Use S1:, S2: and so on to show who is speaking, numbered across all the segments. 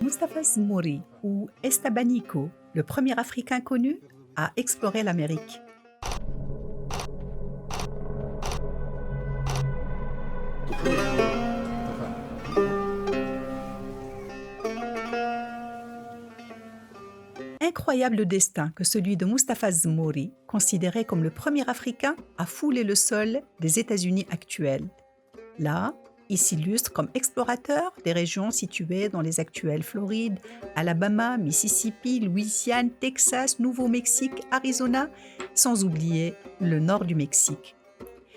S1: Mustafa Zmouri ou Estabanico, le premier Africain connu à explorer l'Amérique. Incroyable destin que celui de Mustafa Zmouri, considéré comme le premier Africain à fouler le sol des États-Unis actuels. Là, il s'illustre comme explorateur des régions situées dans les actuelles Floride, Alabama, Mississippi, Louisiane, Texas, Nouveau-Mexique, Arizona, sans oublier le nord du Mexique.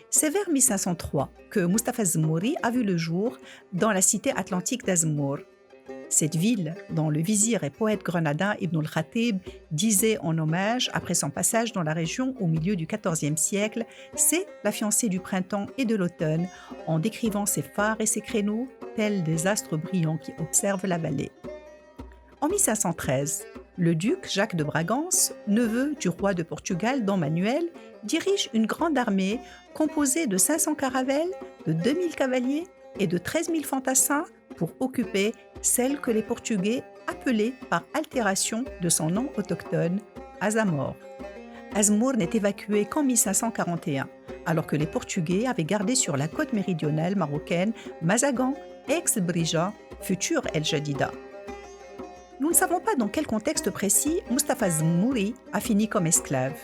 S1: C'est vers 1503 que Mustafa Zmouri a vu le jour dans la cité atlantique d'Azmour. Cette ville, dont le vizir et poète grenadin Ibn al-Khatib disait en hommage après son passage dans la région au milieu du XIVe siècle, c'est la fiancée du printemps et de l'automne, en décrivant ses phares et ses créneaux, tels des astres brillants qui observent la vallée. En 1513, le duc Jacques de Bragance, neveu du roi de Portugal Dom Manuel, dirige une grande armée composée de 500 caravelles, de 2000 cavaliers et de 13 000 fantassins pour occuper celle que les Portugais appelaient par altération de son nom autochtone, Azamor. Azmour n'est évacué qu'en 1541, alors que les Portugais avaient gardé sur la côte méridionale marocaine Mazagan, ex-Brija, future El Jadida. Nous ne savons pas dans quel contexte précis Mustafa Zmouri a fini comme esclave.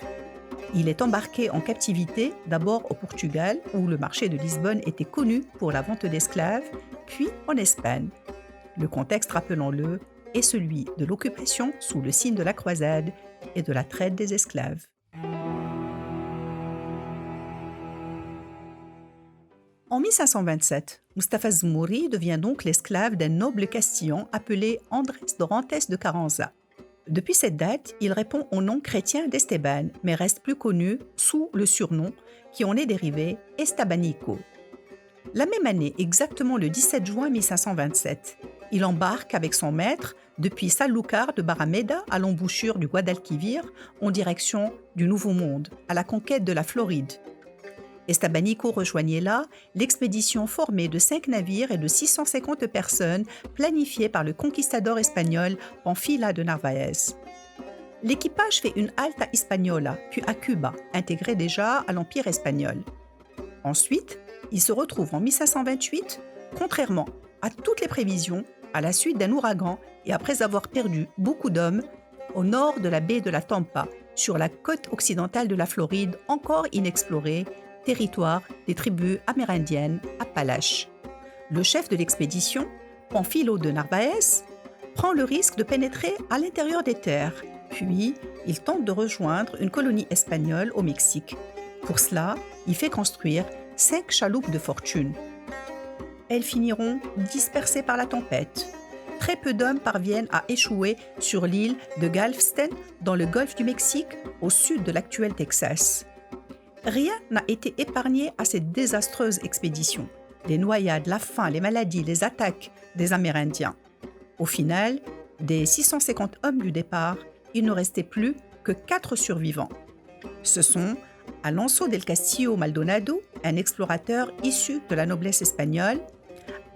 S1: Il est embarqué en captivité d'abord au Portugal, où le marché de Lisbonne était connu pour la vente d'esclaves, puis en Espagne. Le contexte, rappelons-le, est celui de l'occupation sous le signe de la croisade et de la traite des esclaves. En 1527, Mustafa Zmouri devient donc l'esclave d'un noble castillan appelé Andrés Dorantes de Carranza. Depuis cette date, il répond au nom chrétien d'Esteban, mais reste plus connu sous le surnom qui en est dérivé, Estabanico. La même année, exactement le 17 juin 1527, il embarque avec son maître depuis Sanlúcar de Barrameda à l'embouchure du Guadalquivir en direction du Nouveau Monde, à la conquête de la Floride. Estabanico rejoignait là l'expédition formée de 5 navires et de 650 personnes planifiée par le conquistador espagnol Panfilo de Narvaez. L'équipage fait une halte à Hispaniola, puis à Cuba, intégrée déjà à l'Empire espagnol. Ensuite, il se retrouve en 1528, contrairement à toutes les prévisions, à la suite d'un ouragan et après avoir perdu beaucoup d'hommes, au nord de la baie de la Tampa, sur la côte occidentale de la Floride encore inexplorée, territoire des tribus amérindiennes Appalaches. Le chef de l'expédition, Panfilo de Narvaez, prend le risque de pénétrer à l'intérieur des terres, puis il tente de rejoindre une colonie espagnole au Mexique. Pour cela, il fait construire 5 chaloupes de fortune. Elles finiront dispersées par la tempête. Très peu d'hommes parviennent à échouer sur l'île de Galveston, dans le golfe du Mexique, au sud de l'actuel Texas. Rien n'a été épargné à cette désastreuse expédition. Les noyades, la faim, les maladies, les attaques des Amérindiens. Au final, des 650 hommes du départ, il ne restait plus que 4 survivants. Ce sont Alonso del Castillo Maldonado, un explorateur issu de la noblesse espagnole,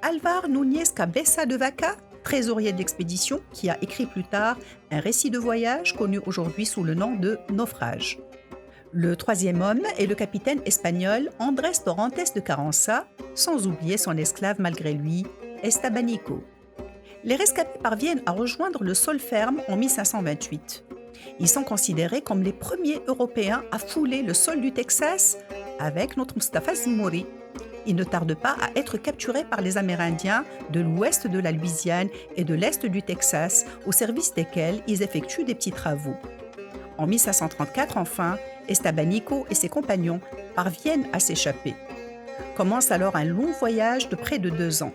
S1: Álvar Núñez Cabeza de Vaca, trésorier de l'expédition, qui a écrit plus tard un récit de voyage connu aujourd'hui sous le nom de Naufrage. Le troisième homme est le capitaine espagnol Andrés Dorantes de Carranza, sans oublier son esclave malgré lui, Estabanico. Les rescapés parviennent à rejoindre le sol ferme en 1528. Ils sont considérés comme les premiers Européens à fouler le sol du Texas avec notre Mustafa Zmouri. Ils ne tardent pas à être capturés par les Amérindiens de l'ouest de la Louisiane et de l'est du Texas, au service desquels ils effectuent des petits travaux. En 1534, enfin, Estabanico et ses compagnons parviennent à s'échapper. Commence alors un long voyage de près de 2 ans.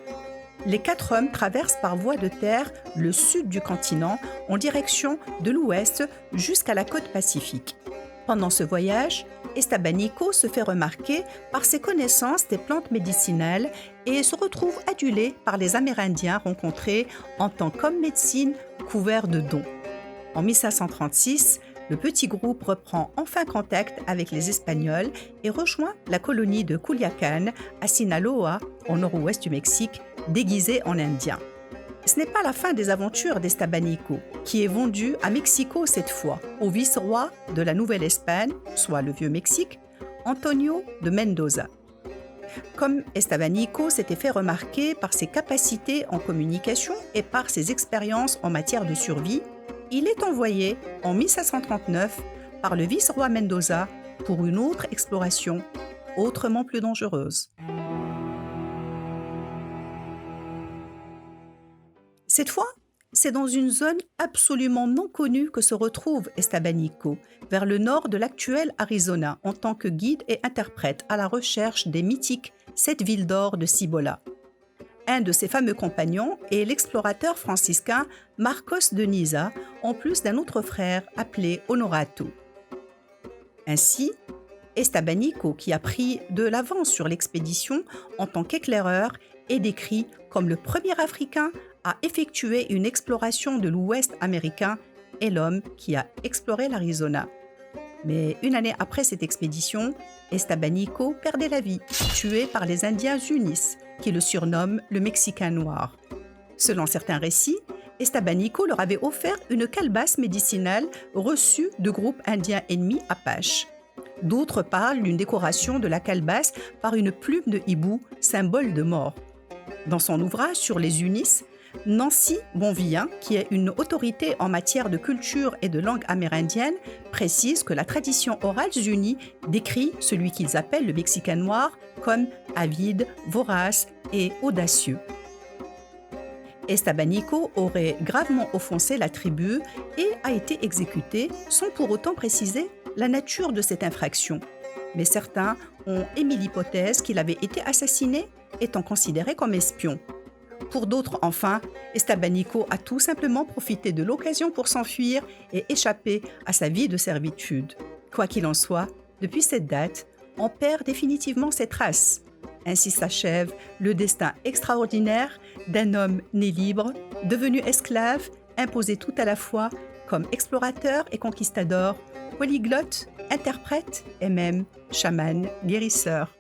S1: Les 4 hommes traversent par voie de terre le sud du continent en direction de l'ouest jusqu'à la côte pacifique. Pendant ce voyage, Estabanico se fait remarquer par ses connaissances des plantes médicinales et se retrouve adulé par les Amérindiens rencontrés en tant qu'homme médecine couvert de dons. En 1536, le petit groupe reprend enfin contact avec les Espagnols et rejoint la colonie de Culiacán à Sinaloa, au nord-ouest du Mexique, déguisé en Indien. Ce n'est pas la fin des aventures d'Estebanico, qui est vendu à Mexico cette fois, au vice-roi de la Nouvelle-Espagne, soit le Vieux-Mexique, Antonio de Mendoza. Comme Estebanico s'était fait remarquer par ses capacités en communication et par ses expériences en matière de survie, il est envoyé en 1539 par le vice-roi Mendoza pour une autre exploration, autrement plus dangereuse. Cette fois, c'est dans une zone absolument non connue que se retrouve Estebanico, vers le nord de l'actuel Arizona, en tant que guide et interprète à la recherche des mythiques 7 villes d'or de Cibola. Un de ses fameux compagnons est l'explorateur franciscain Marcos de Niza, en plus d'un autre frère appelé Honorato. Ainsi, Estebanico, qui a pris de l'avance sur l'expédition en tant qu'éclaireur, est décrit comme le premier Africain à effectuer une exploration de l'Ouest américain et l'homme qui a exploré l'Arizona. Mais une année après cette expédition, Estebanico perdait la vie, tué par les Indiens Unis, qui le surnomment le Mexicain noir. Selon certains récits, Estebanico leur avait offert une calebasse médicinale reçue de groupes indiens ennemis Apaches. D'autres parlent d'une décoration de la calebasse par une plume de hibou, symbole de mort. Dans son ouvrage sur les Unis, Nancy Bonvillin, qui est une autorité en matière de culture et de langue amérindienne, précise que la tradition orale unie décrit celui qu'ils appellent le Mexicain noir comme avide, vorace et audacieux. Estebanico aurait gravement offensé la tribu et a été exécuté sans pour autant préciser la nature de cette infraction. Mais certains ont émis l'hypothèse qu'il avait été assassiné, étant considéré comme espion. Pour d'autres, enfin, Estebanico a tout simplement profité de l'occasion pour s'enfuir et échapper à sa vie de servitude. Quoi qu'il en soit, depuis cette date, on perd définitivement ses traces. Ainsi s'achève le destin extraordinaire d'un homme né libre, devenu esclave, imposé tout à la fois comme explorateur et conquistador, polyglotte, interprète et même chaman guérisseur.